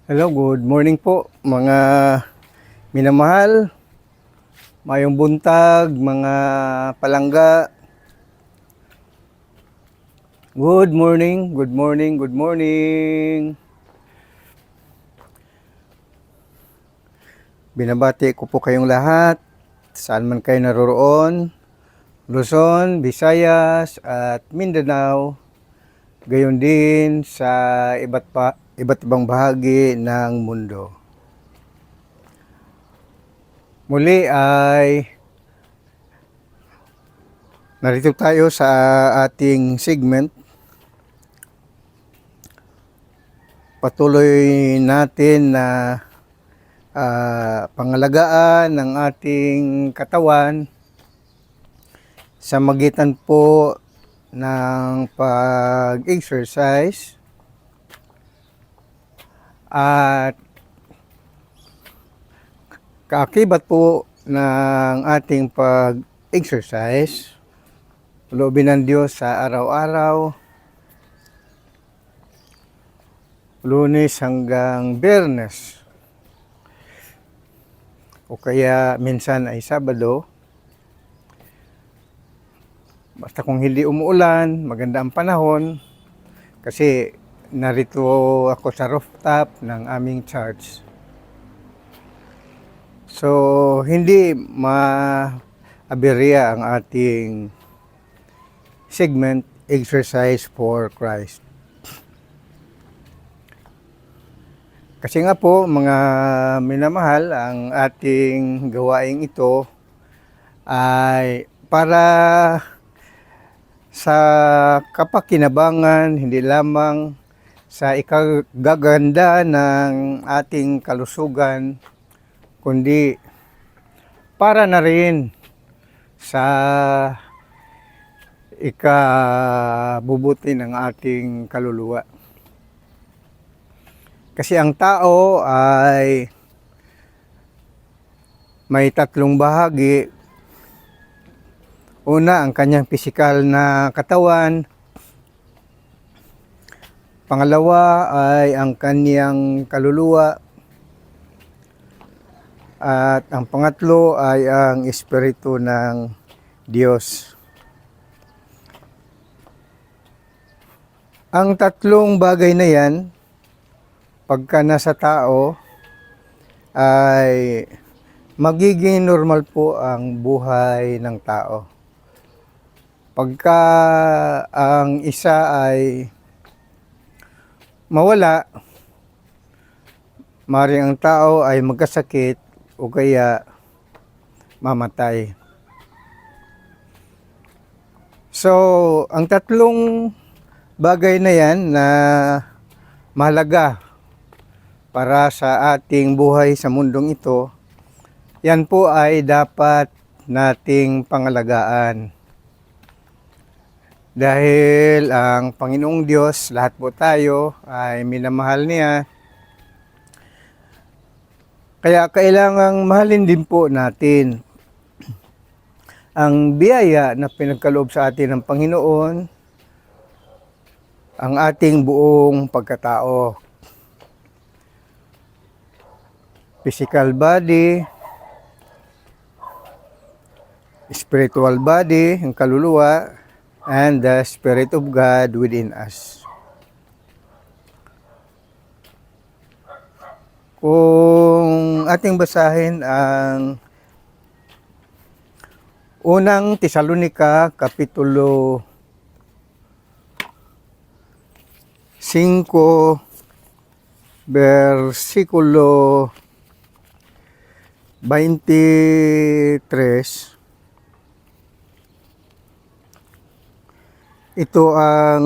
Hello, good morning po mga minamahal, mayong buntag, mga palangga. Good morning, good morning, good morning. Binabati ko po kayong lahat, saan man kayo naroroon, Luzon, Visayas at Mindanao. Gayon din sa iba't ibang bahagi ng mundo. Muli ay narito tayo sa ating segment. Patuloy natin na pangalagaan ng ating katawan sa magitan po ng pag-exercise at kaakibat po ng ating pag-exercise, loobin ng Diyos sa araw-araw, Lunes hanggang Biyernes, o kaya minsan ay Sabado. Basta kung hindi umuulan, maganda ang panahon, kasi narito ako sa rooftop ng aming church. So, hindi ma-aberya ang ating segment, Exercise for Christ. Kasi nga po, mga minamahal, ang ating gawaing ito ay para sa kapakinabangan, hindi lamang sa ikagaganda ng ating kalusugan, kundi para na rin sa ikabubuti ng ating kaluluwa. Kasi ang tao ay may tatlong bahagi. Una, ang kanyang pisikal na katawan. Pangalawa ay ang kanyang kaluluwa. At ang pangatlo ay ang espiritu ng Diyos. Ang tatlong bagay na yan, pagka nasa tao, ay magiging normal po ang buhay ng tao. Pagka ang isa ay mawala, maaaring ang tao ay magkasakit o kaya mamatay. So, ang tatlong bagay na yan na mahalaga para sa ating buhay sa mundong ito, yan po ay dapat nating pangalagaan. Dahil ang Panginoong Diyos, lahat po tayo ay minamahal niya. Kaya kailangang mahalin din po natin ang biyaya na pinagkaloob sa atin ng Panginoon, ang ating buong pagkatao. Physical body, spiritual body, ang kaluluwa, and the Spirit of God within us. Kung ating basahin ang unang Tesalonica, Kapitulo 5, versikulo 23, ito ang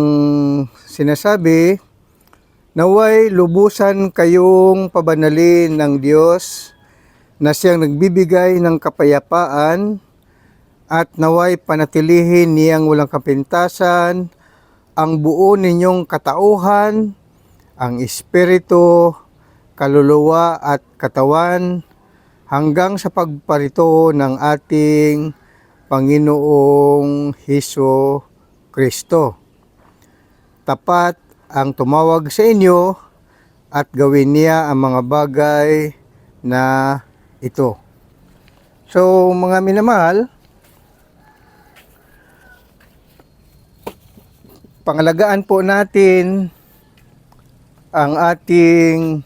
sinasabi, naway lubusan kayong pabanalin ng Diyos na siyang nagbibigay ng kapayapaan at naway panatilihin niyang walang kapintasan ang buo ninyong katauhan, ang espiritu, kaluluwa at katawan hanggang sa pagparito ng ating Panginoong Hesus Kristo. Tapat ang tumawag sa inyo at gawin niya ang mga bagay na ito. So mga minamahal, pangalagaan po natin ang ating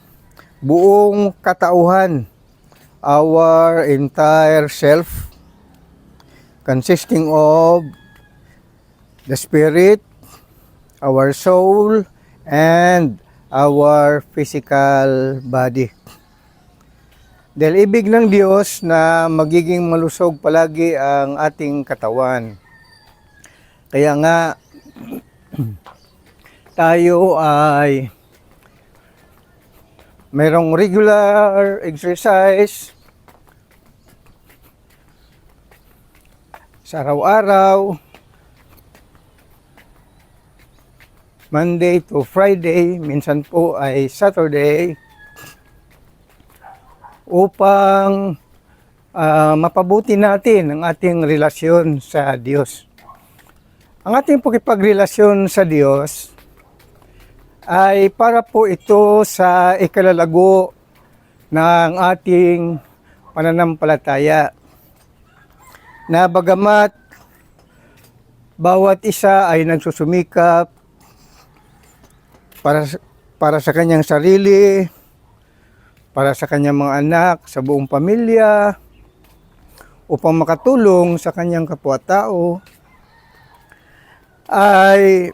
buong katauhan, our entire self, consisting of the spirit, our soul, and our physical body. Dahil ibig ng Diyos na magiging malusog palagi ang ating katawan. Kaya nga, tayo ay mayroong regular exercise sa araw-araw, Monday to Friday, minsan po ay Saturday, upang mapabuti natin ang ating relasyon sa Diyos. Ang ating pakipagrelasyon sa Diyos ay para po ito sa ikalalago ng ating pananampalataya, na bagamat bawat isa ay nagsusumikap para sa kanyang sarili, para sa kanyang mga anak, sa buong pamilya, upang makatulong sa kanyang kapwa-tao, ay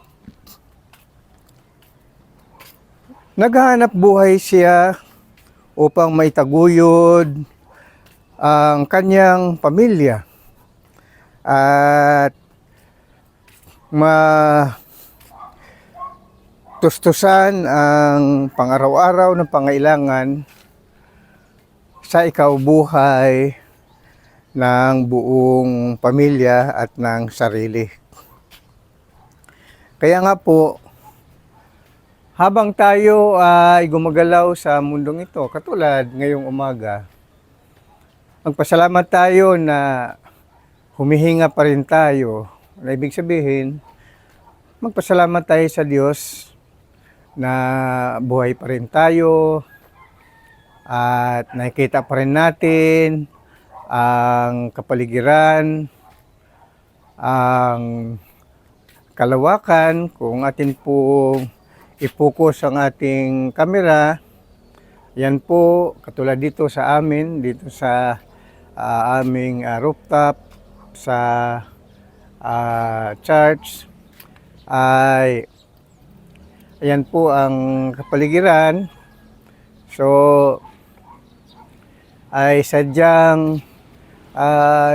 naghahanap buhay siya upang maitaguyod ang kanyang pamilya at matustusan ang pang-araw-araw ng pangailangan sa ikaubuhay ng buong pamilya at ng sarili. Kaya nga po, habang tayo ay gumagalaw sa mundong ito, katulad ngayong umaga, magpasalamat tayo na humihinga pa rin tayo. Na ibig sabihin, magpasalamat tayo sa Diyos na buhay pa rin tayo at nakikita pa rin natin ang kapaligiran, ang kalawakan. Kung atin po i-focus ang ating kamera, yan po, katulad dito sa amin, dito sa aming rooftop, sa church, ay ayan po ang kapaligiran. So ay sadyang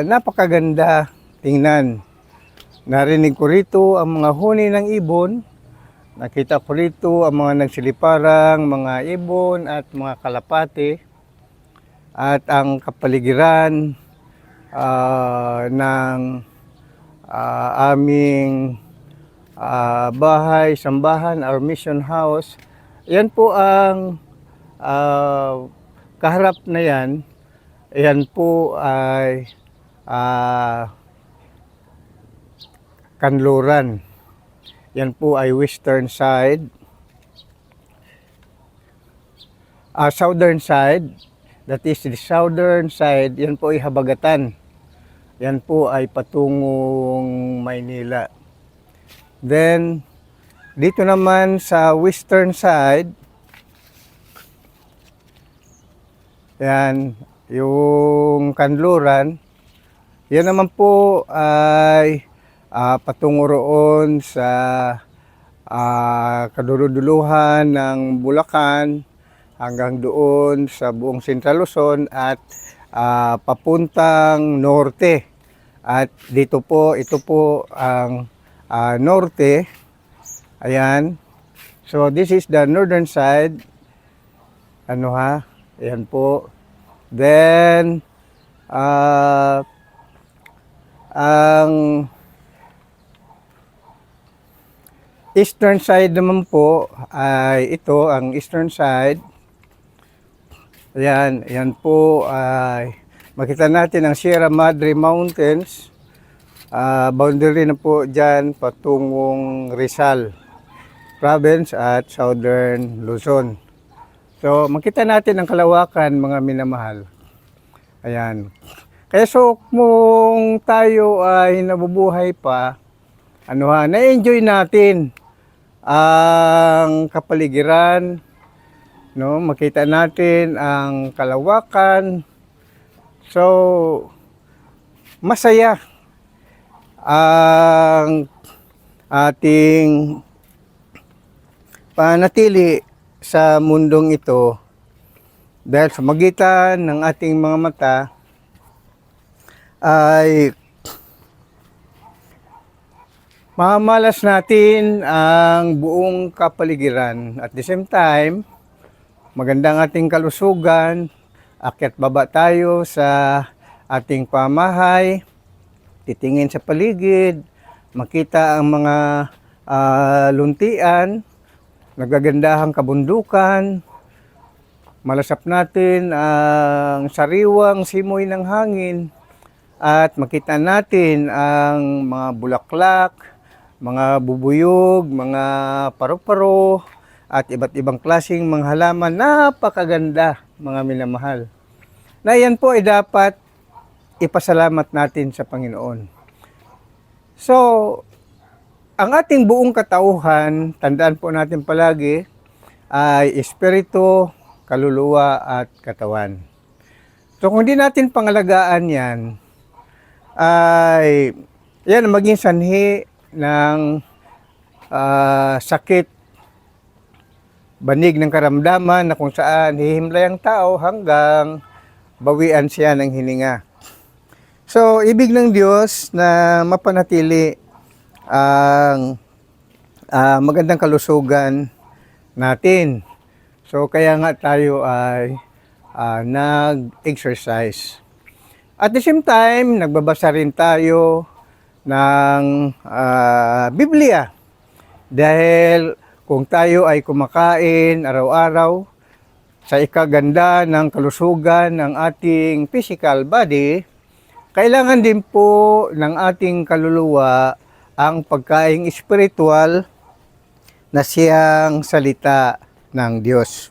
napakaganda tingnan. Narinig ko rito ang mga huni ng ibon. Nakita ko rito ang mga nagsiliparang mga ibon at mga kalapate. At ang kapaligiran ng aming bahay, sambahan, our mission house. Yan po ang kaharap na yan. Yan po ay kanluran. Yan po ay western side. Southern side. That is the southern side. Yan po ay Habagatan. Yan po ay patungong Maynila. Then, dito naman sa western side, yan, yung kanluran, yan naman po ay patungo roon sa kaduluduluhan ng Bulacan hanggang doon sa buong Central Luzon at papuntang norte. At dito po, ito po ang norte. Ayan. So this is the northern side. Ano ha? Ayan po. Then ang eastern side naman po ay ito, ang eastern side. Ayan, ayan po ay makita natin ang Sierra Madre Mountains. Boundary na po dyan patungong Rizal Province at Southern Luzon. So, makita natin ang kalawakan, mga minamahal. Ayan. Kaya so, kung tayo ay nabubuhay pa, na-enjoy natin ang kapaligiran, no? Makita natin ang kalawakan. So, masaya ang ating panatili sa mundong ito dahil sa magitan ng ating mga mata ay mamamalas natin ang buong kapaligiran. At the same time, magandang ating kalusugan, akyat baba tayo sa ating pamahay, titingin sa paligid, makita ang mga luntian, nagagandahang kabundukan, malasap natin ang sariwang simoy ng hangin, at makita natin ang mga bulaklak, mga bubuyog, mga paru-paro, at iba't ibang klaseng mga halaman. Napakaganda, mga minamahal. Na yan po ay dapat ipasalamat natin sa Panginoon. So, ang ating buong katauhan, tandaan po natin palagi, ay espiritu, kaluluwa, at katawan. So, kung di natin pangalagaan yan, ay yan maging sanhi ng sakit, banig ng karamdaman na kung saan hihimlay ang tao hanggang bawian siya ng hininga. So, ibig ng Diyos na mapanatili ang magandang kalusugan natin. So, kaya nga tayo ay nag-exercise. At the same time, nagbabasa rin tayo ng Biblia. Dahil kung tayo ay kumakain araw-araw sa ikaganda ng kalusugan ng ating physical body, kailangan din po ng ating kaluluwa ang pagkaing espiritual na siyang salita ng Diyos.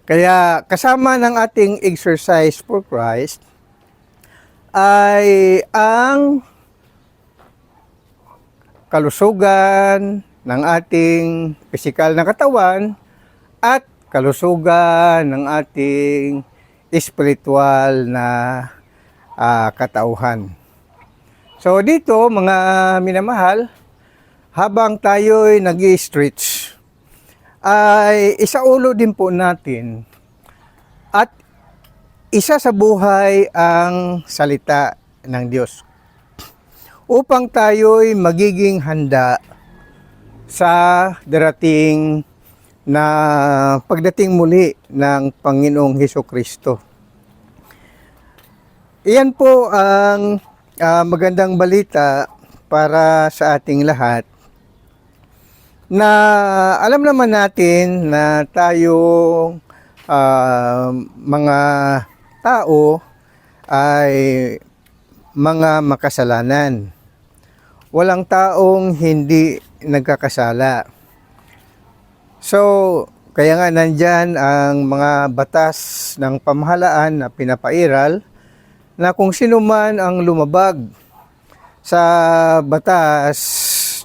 Kaya kasama ng ating exercise for Christ ay ang kalusugan ng ating physical na katawan at kalusugan ng ating espiritual na katauhan. So dito, mga minamahal, habang tayo'y nag-i-stretch, ay isaulo din po natin at isa sa buhay ang salita ng Diyos upang tayo'y magiging handa sa darating na pagdating muli ng Panginoong Hesukristo. Iyan po ang magandang balita para sa ating lahat na alam naman natin na tayo mga tao ay mga makasalanan. Walang taong hindi nagkakasala. So, kaya nga nandyan ang mga batas ng pamahalaan na pinapairal na kung sino man ang lumabag sa batas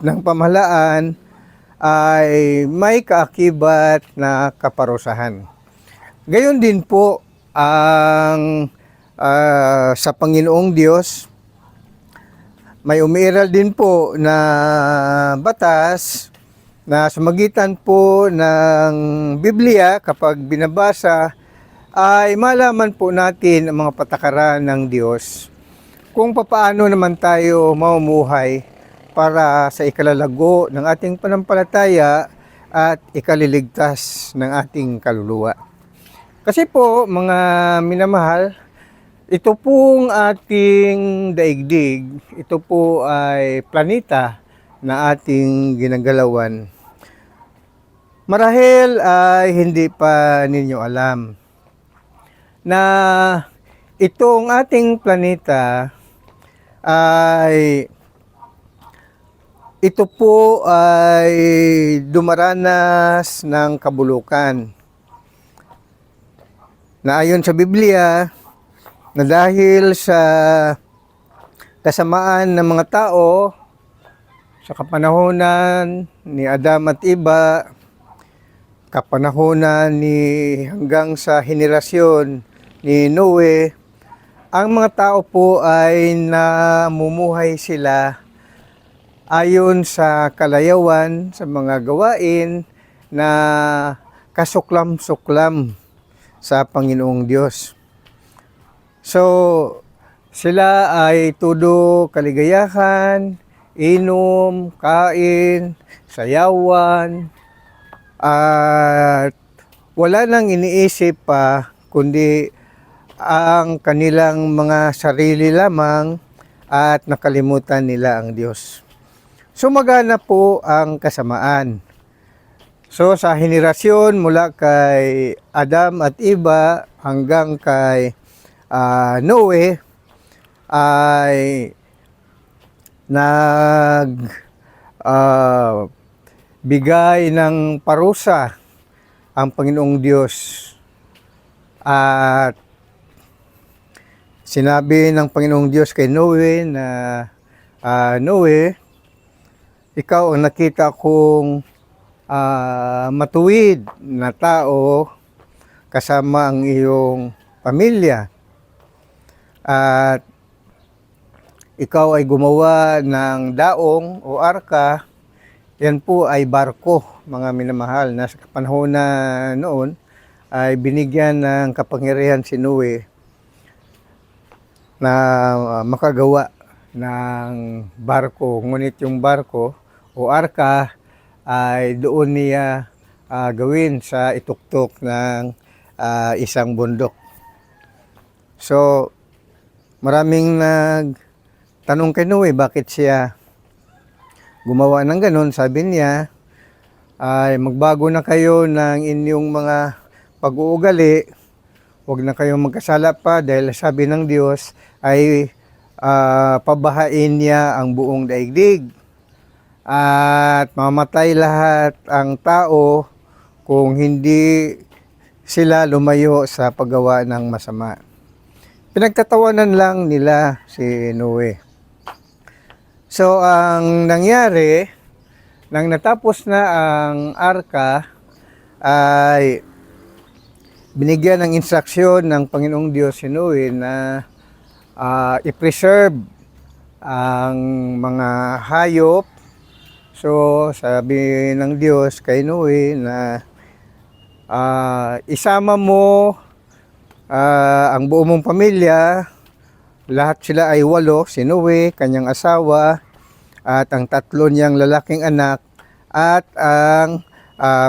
ng pamahalaan ay may kaakibat na kaparusahan. Gayon din po ang sa Panginoong Diyos, may umiiral din po na batas na sa magitan po ng Biblia kapag binabasa ay malaman po natin ang mga patakaran ng Diyos kung papaano naman tayo mamumuhay para sa ikalalago ng ating panampalataya at ikaliligtas ng ating kaluluwa. Kasi po, mga minamahal, ito pong ating daigdig, ito po ay planeta na ating ginagalawan. Marahil ay hindi pa ninyo alam na itong ating planeta ay ito po ay dumaranas ng kabulukan. na ayon sa Biblia na dahil sa kasamaan ng mga tao sa kapanahonan ni Adam at Eva, kapanahonan ni hanggang sa henerasyon ni Noe, ang mga tao po ay namumuhay sila ayon sa kalayawan, sa mga gawain na kasuklam-suklam sa Panginoong Diyos. So, sila ay todo kaligayahan, inom, kain, sayawan, at wala nang iniisip pa kundi ang kanilang mga sarili lamang at nakalimutan nila ang Diyos. Sumagana po ang kasamaan. So sa henerasyon mula kay Adam at Eva hanggang kay Noe ay bigay ng parusa ang Panginoong Diyos at sinabi ng Panginoong Diyos kay Noe na Noe, ikaw ang nakita kong matuwid na tao kasama ang iyong pamilya at ikaw ay gumawa ng daong o arka. Yan po ay barko, mga minamahal, na sa panahon na noon ay binigyan ng kapangyarihan si Noe na makagawa ng barko. Ngunit yung barko o arka ay doon niya gawin sa ituktok ng isang bundok. So, maraming nagtanong kay Noe bakit siya gumawa ng ganun. Sabi niya ay magbago na kayo ng inyong mga pag-uugali. Huwag na kayong magkasala pa dahil sabi ng Diyos ay pabahain niya ang buong daigdig at mamatay lahat ang tao kung hindi sila lumayo sa paggawa ng masama. Pinagtatawanan lang nila si Noe. So ang nangyari, nang natapos na ang arka, ay binigyan ng instruksyon ng Panginoong Diyos si Noe na i-preserve ang mga hayop. So sabi ng Diyos kay Noe na isama mo ang buong mong pamilya, lahat sila ay 8, si Noe, kanyang asawa, at ang 3 niyang lalaking anak, at ang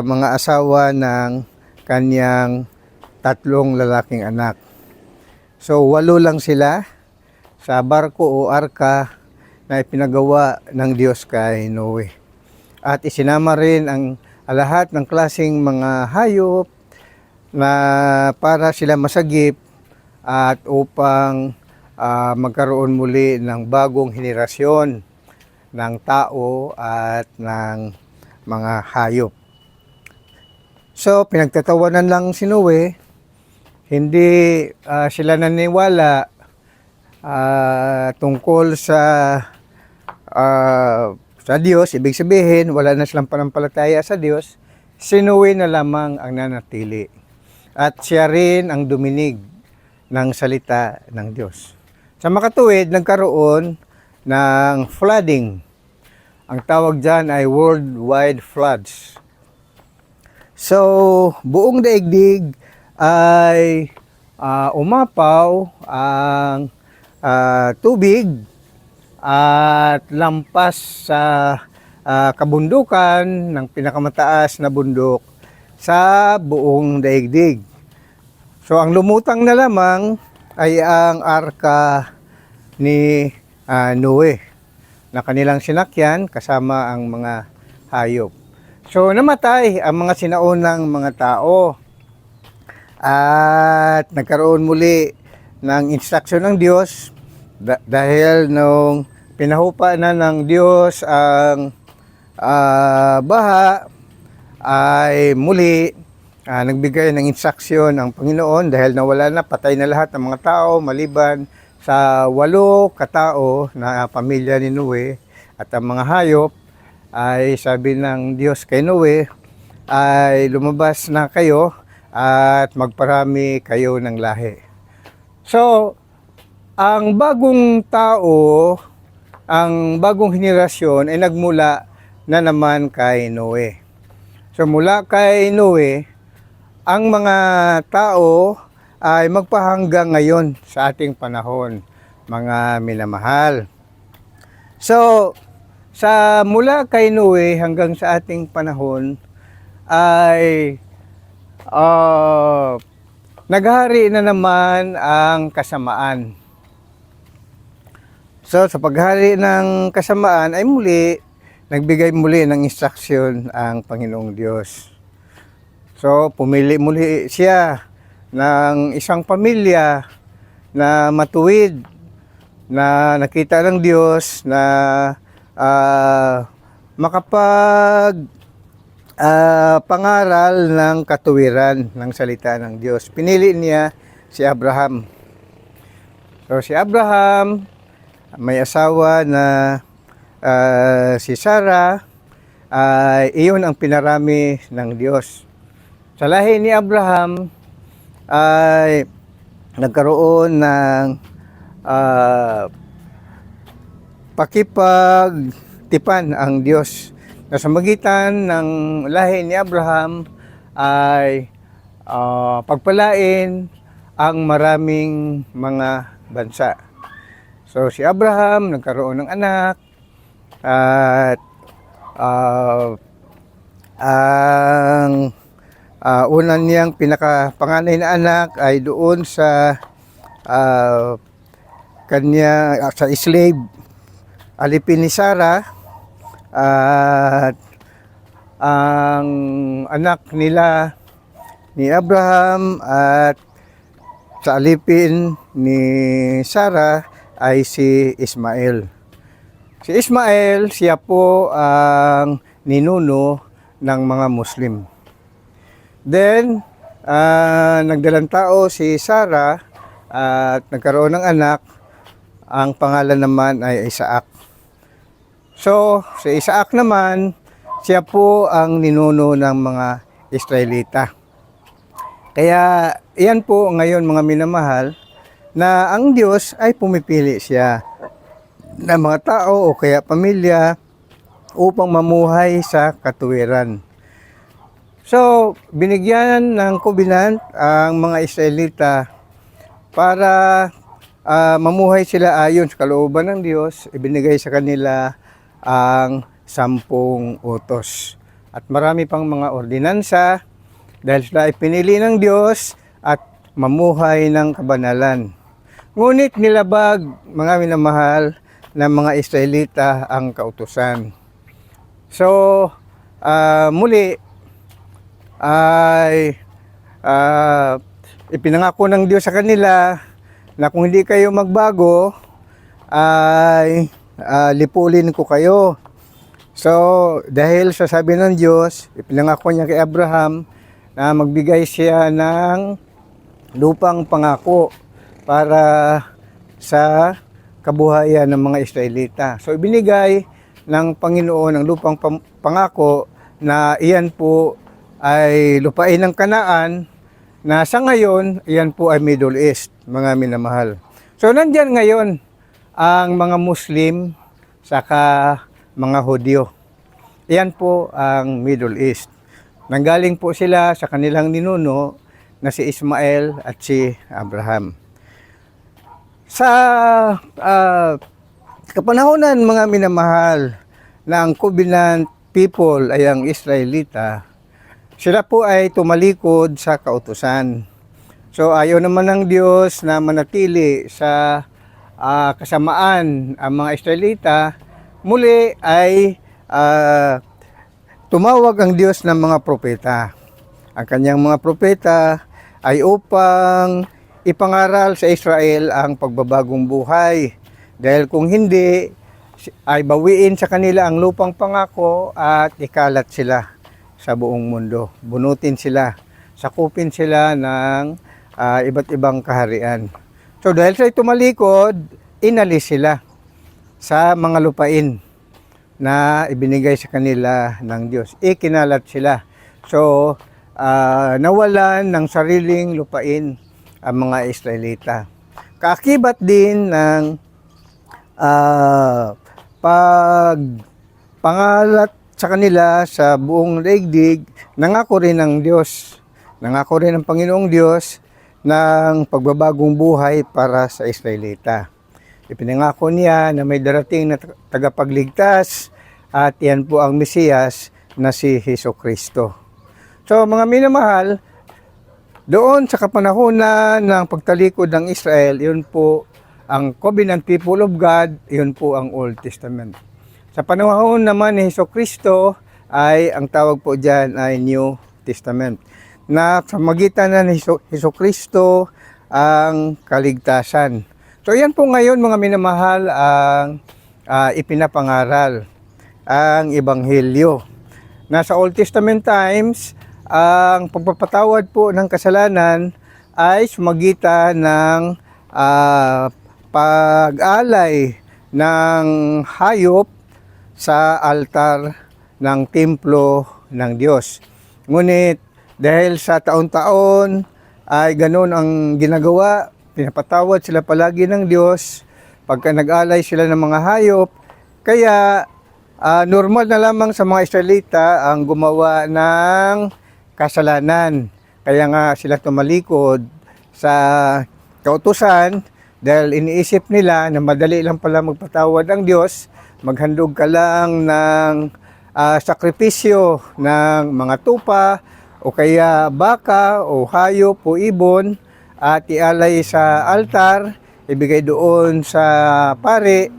mga asawa ng kanyang 3 lalaking anak. So 8 lang sila sa barko o arka na ipinagawa ng Diyos kay Noe. At isinama rin ang lahat ng klaseng mga hayop na para sila masagip at upang magkaroon muli ng bagong henerasyon ng tao at ng mga hayop. So, pinagtatawanan lang si Noe, hindi sila naniwala tungkol sa Diyos. Ibig sabihin, wala na silang panampalataya sa Diyos. Si Noe na lamang ang nanatili. At siya rin ang duminig ng salita ng Diyos. Sa makatuwid, nagkaroon ng flooding. Ang tawag dyan ay worldwide floods. So, buong daigdig ay umapaw ang tubig at lampas sa kabundukan ng pinakamataas na bundok sa buong daigdig. So ang lumutang na lamang ay ang arka ni Noe na kanilang sinakyan kasama ang mga hayop. So namatay ang mga sinaunang mga tao at nagkaroon muli ng instruksyon ng Diyos dahil nung pinahupa na ng Diyos ang baha ay muli nagbigay ng instruksyon ang Panginoon dahil nawala na, patay na lahat ng mga tao maliban sa 8 katao na pamilya ni Noe at ang mga hayop. Ay sabi ng Diyos kay Noe ay lumabas na kayo at magparami kayo ng lahi. So, ang bagong tao, ang bagong henerasyon ay nagmula na naman kay Noe. So mula kay Noe, ang mga tao ay magpahanggang ngayon sa ating panahon, mga minamahal. So, sa mula kay Noe hanggang sa ating panahon ay naghari na naman ang kasamaan. So, sa paghari ng kasamaan ay nagbigay muli ng instruksyon ang Panginoong Diyos. So, pumili muli siya ng isang pamilya na matuwid, na nakita ng Diyos na pangaral ng katuwiran ng salita ng Diyos. Pinili niya si Abraham. So, si Abraham may asawa na si Sarah, iyon ang pinarami ng Diyos. Sa lahi ni Abraham ay nagkaroon ng pakipagtipan ang Diyos na sa magitan ng lahi ni Abraham ay pagpalain ang maraming mga bansa. So si Abraham nagkaroon ng anak at ang una niyang pinakapanganay na anak ay doon sa sa slave alipin ni Sarah, at ang anak nila ni Abraham at sa alipin ni Sarah ay si Ismael. Si Ismael, siya po ang ninuno ng mga Muslim. Then, nagdalang tao si Sarah at nagkaroon ng anak. Ang pangalan naman ay Isaac. So, si Isaac naman, siya po ang ninuno ng mga Israelita. Kaya, iyan po ngayon mga minamahal, na ang Diyos ay pumipili siya ng mga tao o kaya pamilya upang mamuhay sa katuwiran. So, binigyan ng covenant ang mga Israelita para mamuhay sila ayon sa kalooban ng Diyos. Ibinigay sa kanila ang 10 utos. At marami pang mga ordinansa dahil sila ay pinili ng Diyos at mamuhay ng kabanalan. Ngunit nilabag, mga minamahal, ng mga Israelita ang kautusan. So, muli ay ipinangako ng Diyos sa kanila na kung hindi kayo magbago ay lipulin ko kayo. So, dahil sa sabi ng Diyos, ipinangako niya kay Abraham na magbigay siya ng lupang pangako para sa kabuhayan ng mga Israelita. So, ibinigay ng Panginoon ang lupang pangako na iyan po ay lupain ng Kanaan na sa ngayon, iyan po ay Middle East, mga minamahal. So, nandyan ngayon ang mga Muslim saka mga Hudyo. Iyan po ang Middle East. Nanggaling po sila sa kanilang ninuno na si Ismael at si Abraham. Sa kapanahonan mga minamahal na ang covenant people ay ang Israelita, sila po ay tumalikod sa kautusan. So ayaw naman ng Diyos na manatili sa kasamaan ang mga Israelita. Muli ay tumawag ang Diyos ng mga propeta. Ang kanyang mga propeta ay upang ipangaral sa Israel ang pagbabagong buhay. Dahil kung hindi, ay bawiin sa kanila ang lupang pangako at ikalat sila sa buong mundo. Bunutin sila sakupin sila ng iba't ibang kaharian. So dahil sa tumalikod, inalis sila sa mga lupain na ibinigay sa kanila ng Diyos. Ikinalat sila. So, nawalan ng sariling lupain ang mga Israelita. Kaakibat din ng pangalat sa kanila sa buong daigdig, nangako rin ng Diyos. Nangako rin ng Panginoong Diyos ng pagbabagong buhay para sa Israelita. Ipinangako niya na may darating na tagapagligtas at yan po ang Mesiyas na si Hesukristo. So mga minamahal, doon sa kapanahunan ng pagtalikod ng Israel, yun po ang covenant people of God, yun po ang Old Testament. Sa panahon naman ni Hesukristo ay ang tawag po dyan ay New Testament. Na sa magitan na ni Hesukristo ang kaligtasan. So yan po ngayon mga minamahal ang ipinapangaral, ang Ebanghelyo. Nasa Old Testament times, ang pagpapatawad po ng kasalanan ay sumagitan ng pag-alay ng hayop sa altar ng templo ng Diyos. Ngunit dahil sa taon-taon ay ganoon ang ginagawa, pinapatawad sila palagi ng Diyos pagka nag-alay sila ng mga hayop. Kaya normal na lamang sa mga Israelita ang gumawa ng kasalanan. Kaya nga sila tumalikod sa kautusan dahil iniisip nila na madali lang pala magpatawad ang Diyos. Maghandog ka lang ng sakripisyo ng mga tupa o kaya baka o hayop o ibon at ialay sa altar, ibigay doon sa pari,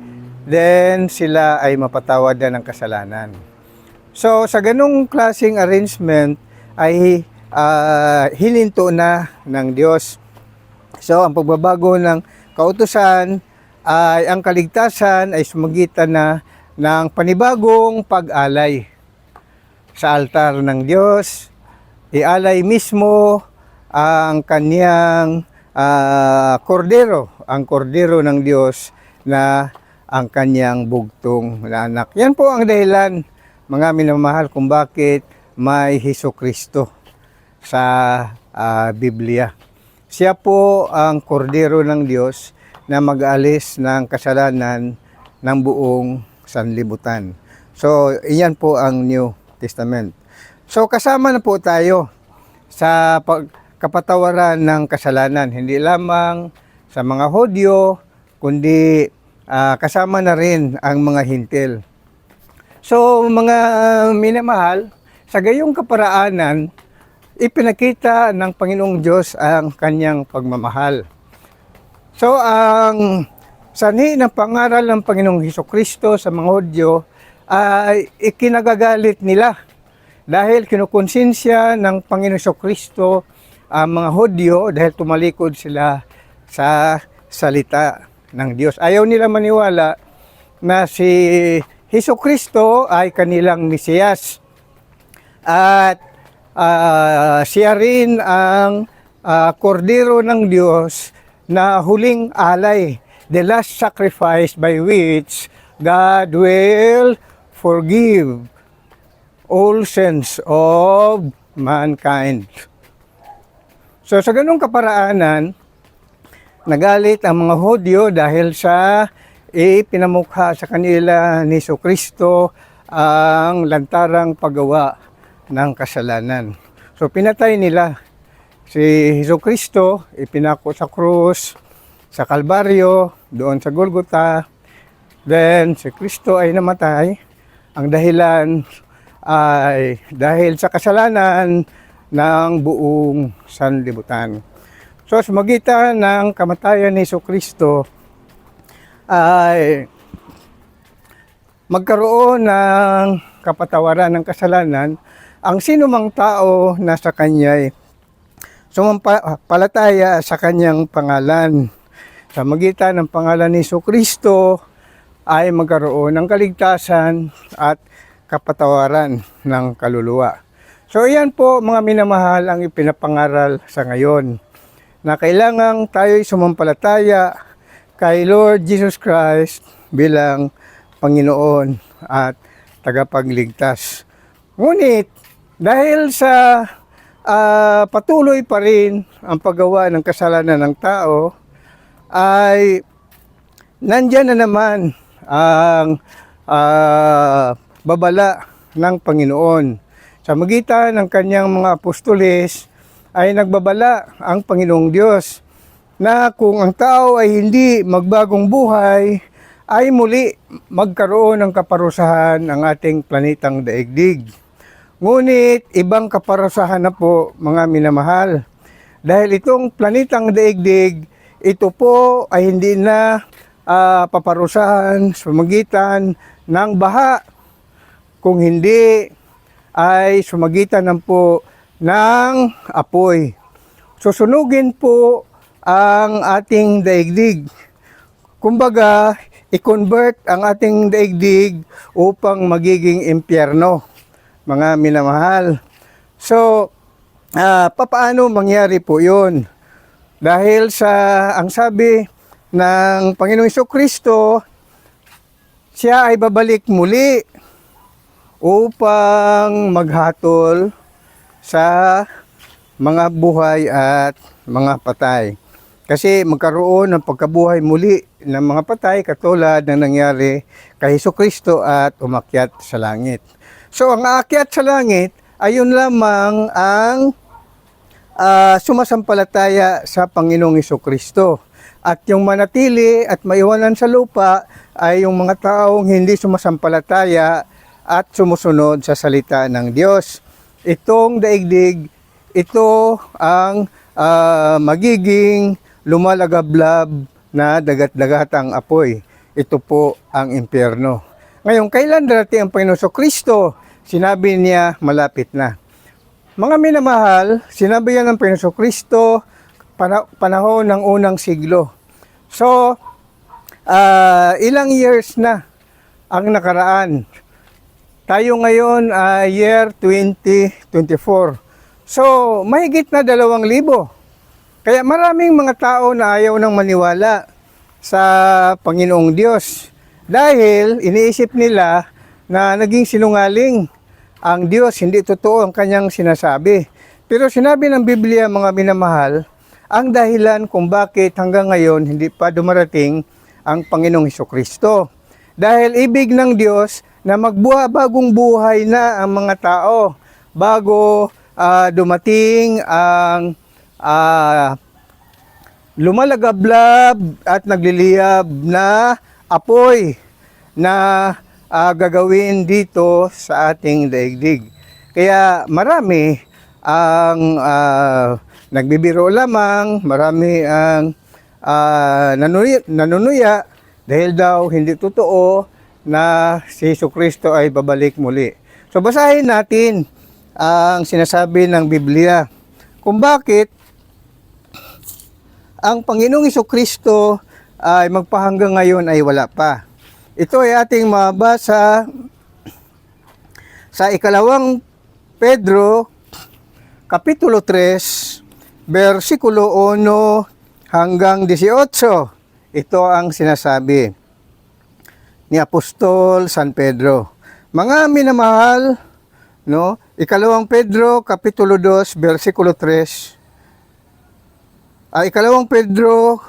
then sila ay mapatawad na ng kasalanan. So sa ganung klaseng arrangement ay hininto na ng Diyos. So ang pagbabago ng kautusan ay ang kaligtasan ay sumagitan na ng panibagong pag-alay sa altar ng Diyos. Ialay mismo ang kanyang kordero, ang kordero ng Diyos na ang kanyang bugtong na anak. Yan po ang dahilan, mga minamahal, kung bakit may Hesukristo sa Biblia. Siya po ang kordero ng Diyos na mag-aalis ng kasalanan ng buong sanlibutan. So, iyan po ang New Testament. So, kasama na po tayo sa kapatawaran ng kasalanan. Hindi lamang sa mga Hudyo, kundi kasama na rin ang mga Hintil. So, mga minamahal, sa gayong kaparaanan, ipinakita ng Panginoong Diyos ang kanyang pagmamahal. So, ang sanhi ng pangaral ng Panginoong Hesukristo sa mga Hudyo ay ikinagagalit nila dahil kinukonsensya ng Panginoong Hesukristo ang mga Hudyo dahil tumalikod sila sa salita ng Diyos. Ayaw nila maniwala na si Hesukristo ay kanilang Mesiyas at siya rin ang kordero ng Diyos na huling alay, the last sacrifice by which God will forgive all sins of mankind. So sa ganung kaparaanan, nagalit ang mga Hudyo dahil sa ipinamukha sa kanila ni Hesukristo ang lantarang paggawa ng kasalanan. So pinatay nila si Hesukristo, ipinako sa krus, sa Kalbaryo, doon sa Golgota. Then si Kristo ay namatay. Ang dahilan ay dahil sa kasalanan ng buong sanlibutan. So sa magitan ng kamatayan ni Hesukristo ay magkaroon ng kapatawaran ng kasalanan ang sinumang tao na sa kanya'y sumampalataya sa kanyang pangalan. Sa magitan ng pangalan ni Hesukristo ay magkaroon ng kaligtasan at kapatawaran ng kaluluwa. So yan po mga minamahal ang ipinapangaral sa ngayon, na kailangang tayo'y sumampalataya kay Lord Jesus Christ bilang Panginoon at tagapagligtas. Ngunit dahil sa patuloy pa rin ang paggawa ng kasalanan ng tao, ay nandyan na naman ang babala ng Panginoon. Sa magitan ng kanyang mga apostoles ay nagbabala ang Panginoong Diyos na kung ang tao ay hindi magbagong buhay, ay muli magkaroon ng kaparusahan ang ating planetang daigdig. Ngunit ibang kaparusahan na po mga minamahal. Dahil itong planetang daigdig, ito po ay hindi na paparusahan sa magitan ng baha, kung hindi ay sumagitan ng po ng apoy. Susunugin po ang ating daigdig. Kumbaga, i-convert ang ating daigdig upang magiging impyerno, mga minamahal. So, papaano mangyari po yun? Dahil sa ang sabi ng Panginoong Jesucristo, siya ay babalik muli upang maghatol sa mga buhay at mga patay. Kasi magkaroon ng pagkabuhay muli ng mga patay katulad ng nangyari kay Jesucristo at umakyat sa langit. So ang aakyat sa langit ay yun lamang ang sumasampalataya sa Panginoong Jesucristo. At yung manatili at maiwanan sa lupa ay yung mga taong hindi sumasampalataya at sumusunod sa salita ng Diyos. Itong daigdig, ito ang magiging lumalagablab na dagat-dagatang apoy. Ito po ang impyerno. Ngayon, kailan darating ang Panginoon Jesucristo? Sinabi niya, malapit na. Mga minamahal, sinabi yan ng Panginoon Jesucristo panahon ng unang siglo. So, ilang years na ang nakaraan. Tayo ngayon ay year 2024. So, mahigit na 2,000. Kaya maraming mga tao na ayaw nang maniwala sa Panginoong Diyos. Dahil iniisip nila na naging sinungaling ang Diyos, hindi totoo ang kanyang sinasabi. Pero sinabi ng Biblia, mga minamahal, ang dahilan kung bakit hanggang ngayon hindi pa dumarating ang Panginoong Jesucristo. Dahil ibig ng Diyos na bagong buhay na ang mga tao bago dumating ang lumalagablab at nagliliyab na apoy na gagawin dito sa ating daigdig. Kaya marami ang nagbibiro lamang, marami ang nanunuya dahil daw hindi totoo na si Jesucristo ay babalik muli. So basahin natin ang sinasabi ng Biblia kung bakit ang Panginoong Jesucristo ay magpahanggang ngayon ay wala pa. Ito ay ating mabasa sa 2 Pedro Kapitulo 3 versikulo 1 hanggang 18. Ito ang sinasabi ni Apostol San Pedro. Mga minamahal, no? 2 Pedro Kapitulo 2 versikulo 3. 2 Pedro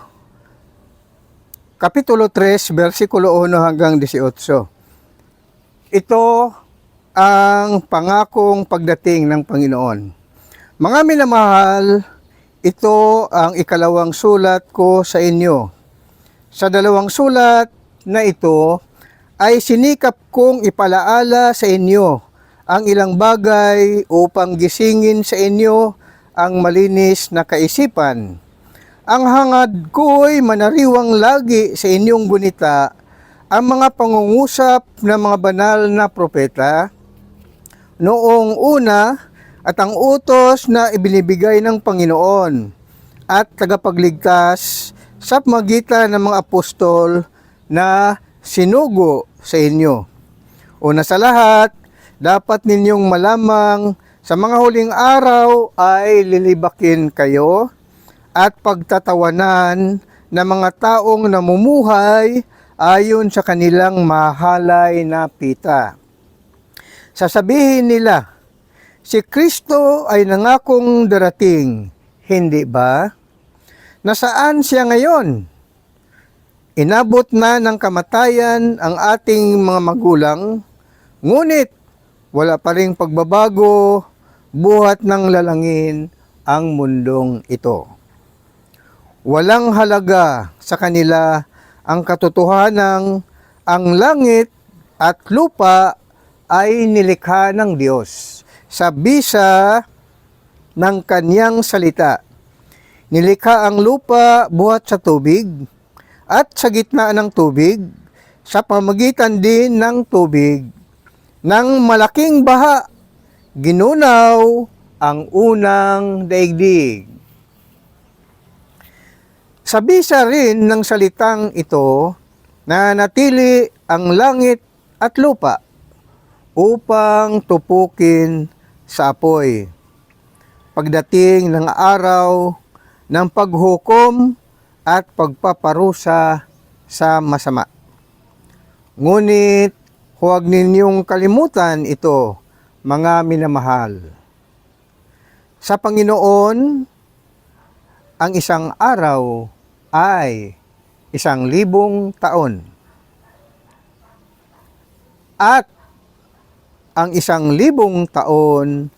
Kapitulo 3 versikulo 1 hanggang 18. Ito ang pangakong pagdating ng Panginoon. Mga minamahal, ito ang 2 sulat ko sa inyo. Sa 2 sulat na ito ay sinikap kong ipalaala sa inyo ang ilang bagay upang gisingin sa inyo ang malinis na kaisipan. Ang hangad ko'y manariwang lagi sa inyong gunita ang mga pangungusap ng mga banal na propeta noong una at ang utos na ibinibigay ng Panginoon at tagapagligtas sa magitan ng mga apostol na sinugo sa inyo. Una sa lahat, dapat ninyong malamang Sa mga huling araw ay lilibakin kayo at pagtatawanan ng mga taong namumuhay ayon sa kanilang mahalay na pita. Sasabihin nila, si Kristo ay nangakong darating, hindi ba? Nasaan siya ngayon? Inabot na ng kamatayan ang ating mga magulang, ngunit wala pa ring pagbabago, buhat ng lalangin ang mundong ito. Walang halaga sa kanila ang katotohanang ang langit at lupa ay nilikha ng Diyos sa bisa ng kanyang salita. Nilikha ang lupa buhat sa tubig at sa gitna ng tubig, sa pamagitan din ng tubig, ng malaking baha, ginunaw ang unang daigdig. Sa bisa rin ng salitang ito na natili ang langit at lupa upang tupukin sa apoy pagdating ng araw ng paghukom at pagpaparusa sa masama. Ngunit huwag ninyong kalimutan ito, mga minamahal. Sa Panginoon, ang isang araw ay 1,000 taon. At ang 1,000 taon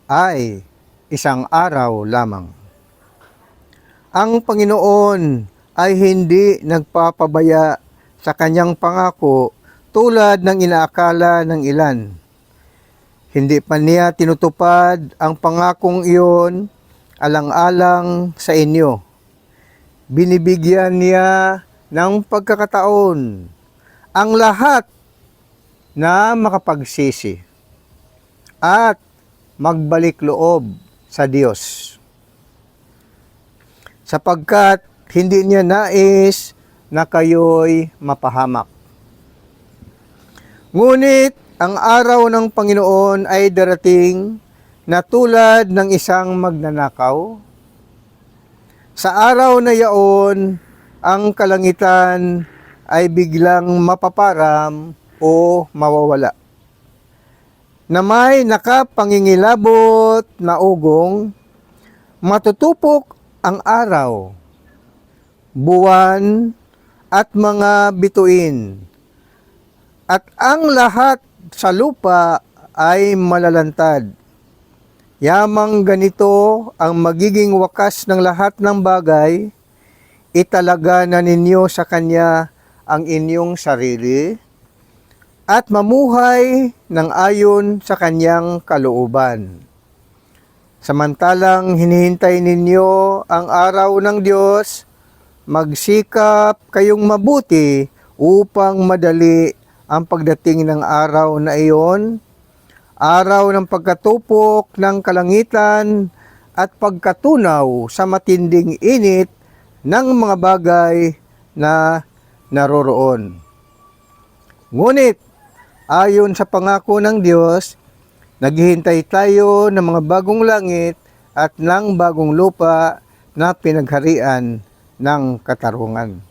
ay isang araw lamang. Ang Panginoon ay hindi nagpapabaya sa kanyang pangako tulad ng inaakala ng ilan. Hindi pa niya tinutupad ang pangakong iyon alang-alang sa inyo. Binibigyan niya ng pagkakataon ang lahat na makapagsisi at magbalik loob sa Diyos. Sapagkat hindi niya nais na kayo'y mapahamak. Ngunit ang araw ng Panginoon ay darating na tulad ng isang magnanakaw. Sa araw na yaon, ang kalangitan ay biglang mapaparam o mawawala. Na may nakapangingilabot na ugong, matutupok ang araw, buwan at mga bituin, at ang lahat sa lupa ay malalantad. Yamang ganito ang magiging wakas ng lahat ng bagay, italaga na ninyo sa Kanya ang inyong sarili, at mamuhay ng ayon sa Kanyang kalooban. Samantalang hinihintay ninyo ang araw ng Diyos, magsikap kayong mabuti upang madali ang pagdating ng araw na iyon, araw ng pagkatupok ng kalangitan at pagkatunaw sa matinding init ng mga bagay na naroroon. Ngunit, ayon sa pangako ng Diyos, naghihintay tayo ng mga bagong langit at ng bagong lupa na pinagharian ng katarungan.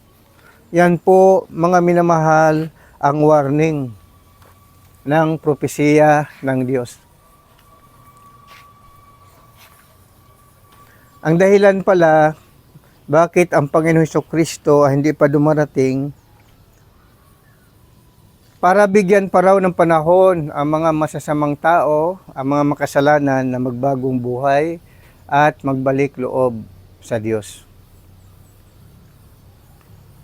Yan po, mga minamahal, ang warning ng propesiya ng Diyos. Ang dahilan pala, bakit ang Panginoon Jesucristo ay hindi pa dumarating, para bigyan pa raw ng panahon ang mga masasamang tao, ang mga makasalanan na magbagong buhay at magbalik loob sa Diyos.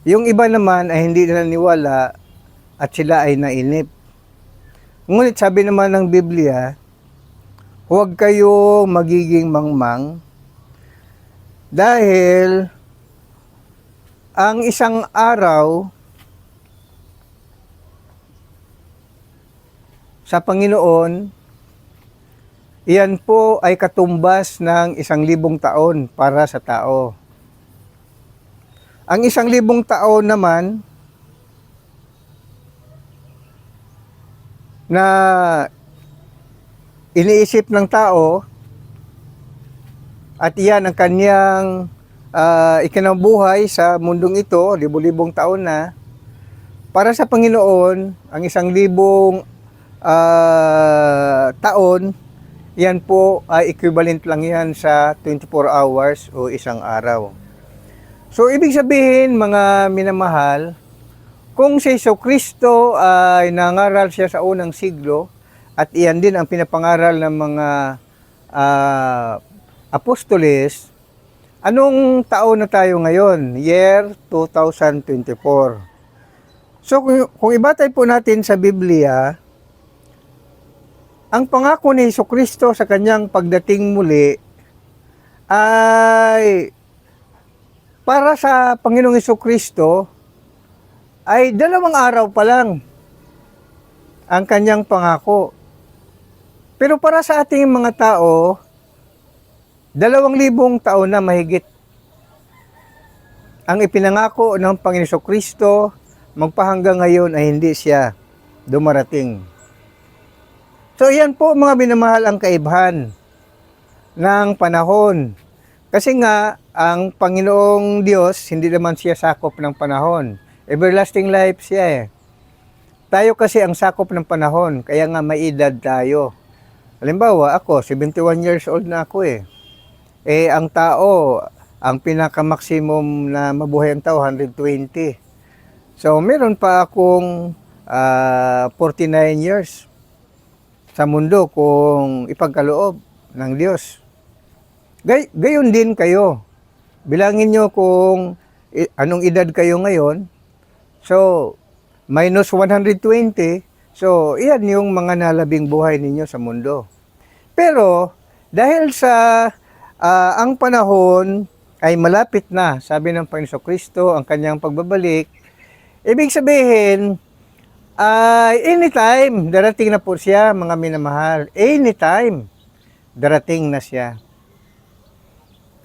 Yung iba naman ay hindi na naniwala at sila ay nainip. Ngunit sabi naman ng Biblia, huwag kayo magiging mangmang dahil ang isang araw sa Panginoon, iyan po ay katumbas ng 1,000 taon para sa tao. Ang 1,000 taon naman na iniisip ng tao at iyan ang kanyang ikinabuhay sa mundong ito, libo-libong taon na. Para sa Panginoon, ang 1,000 taon, yan po ay equivalent lang yan sa 24 hours o isang araw. So, ibig sabihin, mga minamahal, kung si Jesucristo ay nangaral siya sa unang siglo, at iyan din ang pinapangaral ng mga apostoles, anong taon na tayo ngayon? Year 2024. So, kung ibatay po natin sa Biblia, ang pangako ni Jesucristo sa kanyang pagdating muli ay para sa Panginoong Jesucristo ay 2 araw pa lang ang kanyang pangako. Pero para sa ating mga tao, 2,000 taon na mahigit ang ipinangako ng Panginoong Jesucristo, magpahanggang ngayon ay hindi siya dumarating. So yan po mga minamahal ang kaibahan ng panahon. Kasi nga, ang Panginoong Diyos, hindi naman siya sakop ng panahon. Everlasting life siya eh. Tayo kasi ang sakop ng panahon, kaya nga may edad tayo. Halimbawa, ako, 71 years old na ako eh. Eh, ang tao, ang pinaka-maximum na mabuhay ang tao, 120. So, meron pa akong 49 years sa mundo kung ipagkaloob ng Diyos. Gayon din kayo. Bilangin nyo kung anong edad kayo ngayon. So, minus 120. So, iyan yung mga nalabing buhay ninyo sa mundo. Pero, dahil sa ang panahon ay malapit na, sabi ng Panginoon Kristo, ang kanyang pagbabalik, ibig sabihin, anytime, darating na po siya, mga minamahal. Anytime, darating na siya.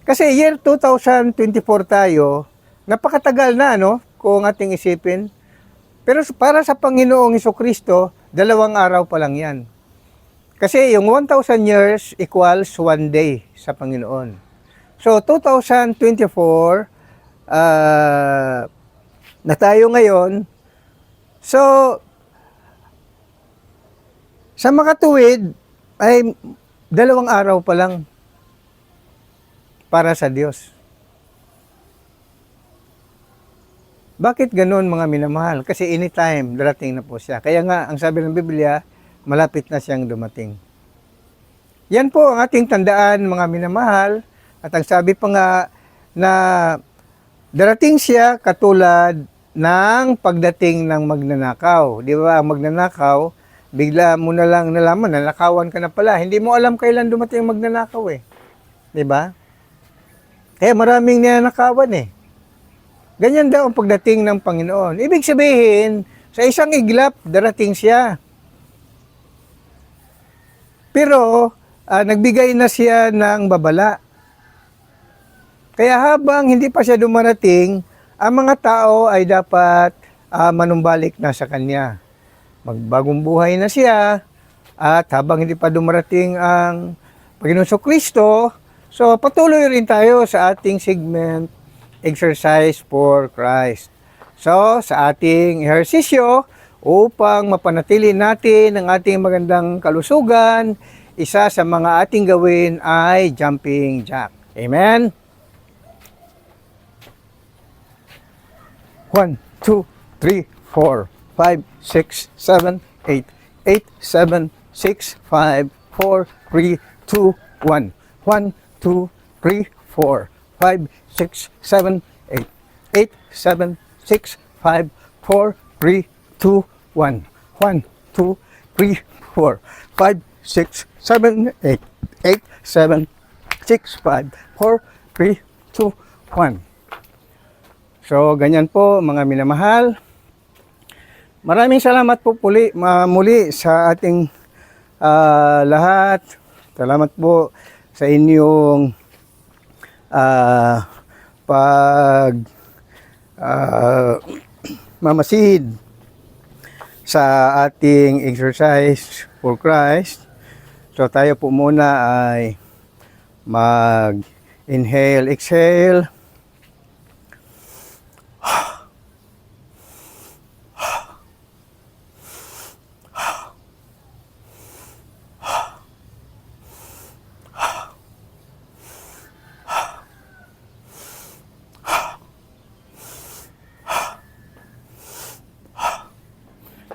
Kasi year 2024 tayo, napakatagal na, no? Kung ating isipin. Pero para sa Panginoong Jesucristo, 2 araw pa lang yan. Kasi yung 1,000 years equals 1 day sa Panginoon. So, 2024, na tayo ngayon. So, sa makatuwid, ay 2 araw pa lang para sa Diyos. Bakit ganun mga minamahal? Kasi anytime, darating na po siya. Kaya nga, ang sabi ng Biblia, malapit na siyang dumating. Yan po ang ating tandaan mga minamahal. At ang sabi pa nga na darating siya katulad ng pagdating ng magnanakaw. Di ba, ang magnanakaw, bigla mo na lang nalaman, nanakawan ka na pala. Hindi mo alam kailan dumating ang magnanakaw eh. Di ba? Kaya maraming ninanakawan eh. Ganyan daw ang pagdating ng Panginoon. Ibig sabihin, sa isang iglap, darating siya. Pero, nagbigay na siya ng babala. Kaya habang hindi pa siya dumarating, ang mga tao ay dapat manumbalik na sa Kanya. Magbagong buhay na siya, at habang hindi pa dumarating ang Panginoon Kristo, so patuloy rin tayo sa ating segment, Exercise for Christ. So, sa ating ehersisyo, upang mapanatili natin ang ating magandang kalusugan, isa sa mga ating gawin ay jumping jack. Amen? 1, 2, 3, 4, 5, 6, 7, 8. 8, 7, 6, 5, 4, 3, 2, 1. 1, 2, 3, 4, 5, 6, 7, 8. 8, 7, 6, 5, 4, 3, 2, 1. 1, 2, 3, 4, 5, 6, 7, 8. 8, 7, 6, 5, 4, 3, 2, 1. So, ganyan po mga minamahal. Maraming salamat po muli sa ating lahat. Salamat po sa inyong mamasid sa ating exercise for Christ. So tayo po muna ay mag-inhale, exhale.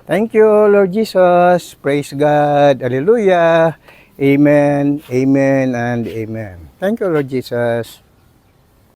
Thank you, Lord Jesus. Praise God. Hallelujah. Amen, amen, and amen. Thank you, Lord Jesus.